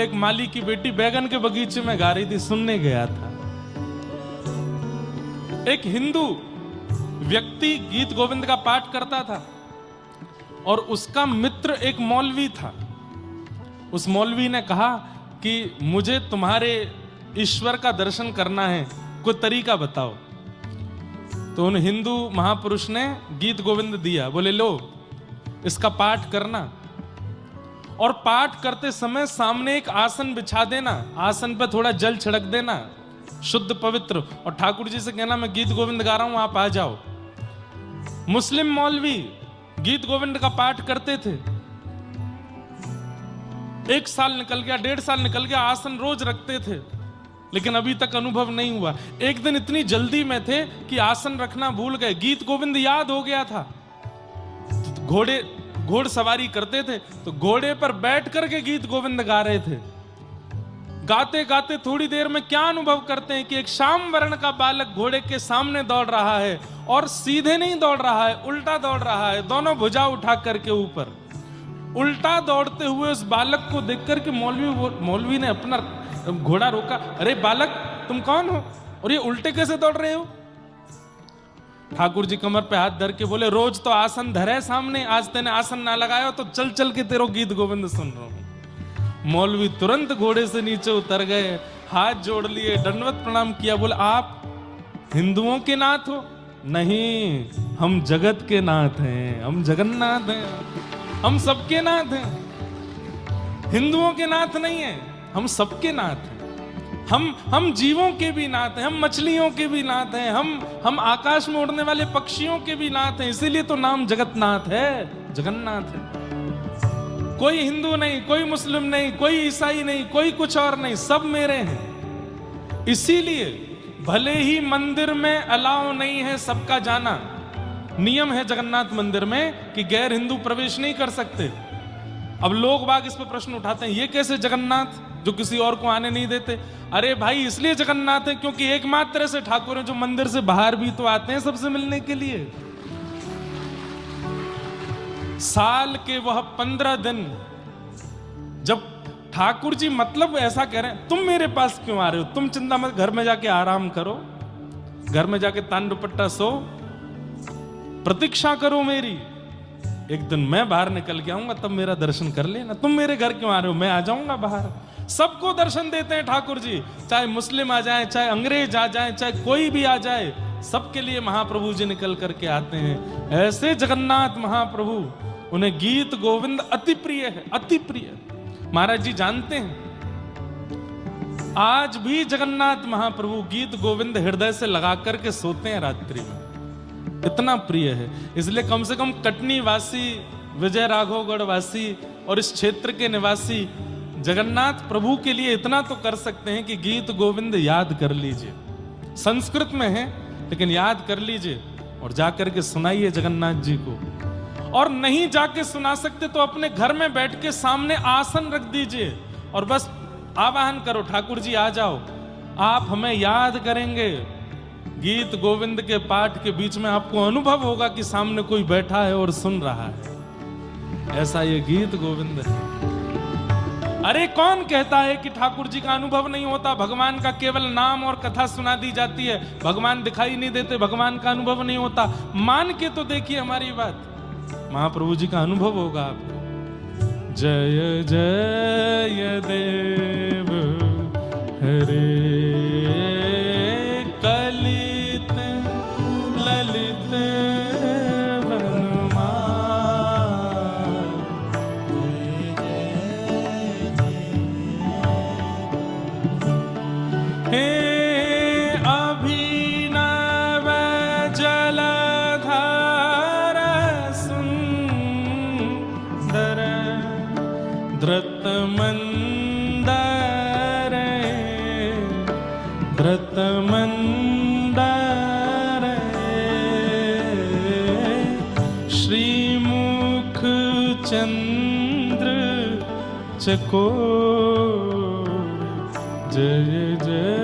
एक माली की बेटी बैगन के बगीचे में गा रही थी, सुनने गया था। एक हिंदू व्यक्ति गीत गोविंद का पाठ करता था और उसका मित्र एक मौलवी था। उस मौलवी ने कहा कि मुझे तुम्हारे ईश्वर का दर्शन करना है, कोई तरीका बताओ। तो उन हिंदू महापुरुष ने गीत गोविंद दिया, बोले लो इसका पाठ करना और पाठ करते समय सामने एक आसन बिछा देना, आसन पे थोड़ा जल छिड़क देना शुद्ध पवित्र, और ठाकुर जी से कहना मैं गीत गोविंद गा रहा हूं, आप आ जाओ। मुस्लिम मौलवी गीत गोविंद का पाठ करते थे। 1 साल निकल गया, 1.5 साल निकल गया, आसन रोज रखते थे, लेकिन अभी तक अनुभव नहीं हुआ। एक दिन इतनी जल्दी में थे कि आसन रखना भूल गए, गीत गोविंद याद हो गया था। घोड़सवारी करते थे तो घोड़े पर बैठ करके गीत गोविंद गा रहे थे। गाते गाते थोड़ी देर में क्या अनुभव करते हैं कि एक श्याम वर्ण का बालक घोड़े के सामने दौड़ रहा है, और सीधे नहीं दौड़ रहा है, उल्टा दौड़ रहा है, दोनों भुजा उठा करके ऊपर। उल्टा दौड़ते हुए उस बालक को देख करके मौलवी ने अपना घोड़ा रोका। अरे बालक तुम कौन हो और ये उल्टे कैसे दौड़ रहे हो? ठाकुर जी कमर पे हाथ धर के बोले, रोज तो आसन धरे सामने, आज तेने आसन ना लगाया तो चल चल के तेरो गीत गोविंद सुन रहा हूं। मौलवी तुरंत घोड़े से नीचे उतर गए, हाथ जोड़ लिए, दंडवत प्रणाम किया, बोले आप हिंदुओं के नाथ हो? नहीं, हम जगत के नाथ हैं, हम जगन्नाथ हैं, हम सबके नाथ हैं। हिंदुओं के नाथ नहीं है, हम सबके नाथ हैं। हम जीवों के भी नाथ हैं, हम मछलियों के भी नाथ हैं, हम आकाश में उड़ने वाले पक्षियों के भी नाथ हैं। इसीलिए तो नाम जगतनाथ है, जगन्नाथ है। कोई हिंदू नहीं, कोई मुस्लिम नहीं, कोई ईसाई नहीं, कोई कुछ और नहीं, सब मेरे हैं। इसीलिए भले ही मंदिर में अलाउ नहीं है सबका जाना, नियम है जगन्नाथ मंदिर में कि गैर हिंदू प्रवेश नहीं कर सकते। अब लोग बाग इस पे प्रश्न उठाते हैं, ये कैसे जगन्नाथ जो किसी और को आने नहीं देते? अरे भाई इसलिए जगन्नाथ है क्योंकि एकमात्र ऐसे ठाकुर हैं जो मंदिर से बाहर भी तो आते हैं सबसे मिलने के लिए। साल के वह 15 दिन जब ठाकुर जी मतलब ऐसा कह रहे हैं, तुम मेरे पास क्यों आ रहे हो? तुम चिंता मत, घर में जाके आराम करो, घर में जाके तान दुपट्टा सो, प्रतीक्षा करो मेरी। एक दिन मैं बाहर निकल के आऊंगा तब मेरा दर्शन कर लेना। तुम मेरे घर क्यों आ रहे हो? मैं आ जाऊंगा बाहर। सबको दर्शन देते हैं ठाकुर जी, चाहे मुस्लिम आ जाए, चाहे अंग्रेज आ जाए, चाहे कोई भी आ जाए, सबके लिए महाप्रभु जी निकल करके आते हैं। ऐसे जगन्नाथ महाप्रभु, उन्हें गीत गोविंद अति प्रिय है, अति प्रिय। महाराज जी जानते हैं आज भी जगन्नाथ महाप्रभु गीत गोविंद हृदय से लगा करके सोते हैं रात्रि में, इतना प्रिय है। इसलिए कम से कम कटनी वासी, विजय राघवगढ़ वासी और इस क्षेत्र के निवासी जगन्नाथ प्रभु के लिए इतना तो कर सकते हैं कि गीत गोविंद याद कर लीजिए। संस्कृत में है लेकिन याद कर लीजिए और जाकर के सुनाइए जगन्नाथ जी को। और नहीं जाके सुना सकते तो अपने घर में बैठ के सामने आसन रख दीजिए और बस आवाहन करो, ठाकुर जी आ जाओ, आप हमें याद करेंगे। गीत गोविंद के पाठ के बीच में आपको अनुभव होगा कि सामने कोई बैठा है और सुन रहा है। ऐसा ये गीत गोविंद है। अरे कौन कहता है कि ठाकुर जी का अनुभव नहीं होता? भगवान का केवल नाम और कथा सुना दी जाती है, भगवान दिखाई नहीं देते, भगवान का अनुभव नहीं होता। मान के तो देखिए हमारी बात, महाप्रभु जी का अनुभव होगा आपको। जय जय देव हरे कलित ललित चको जय जय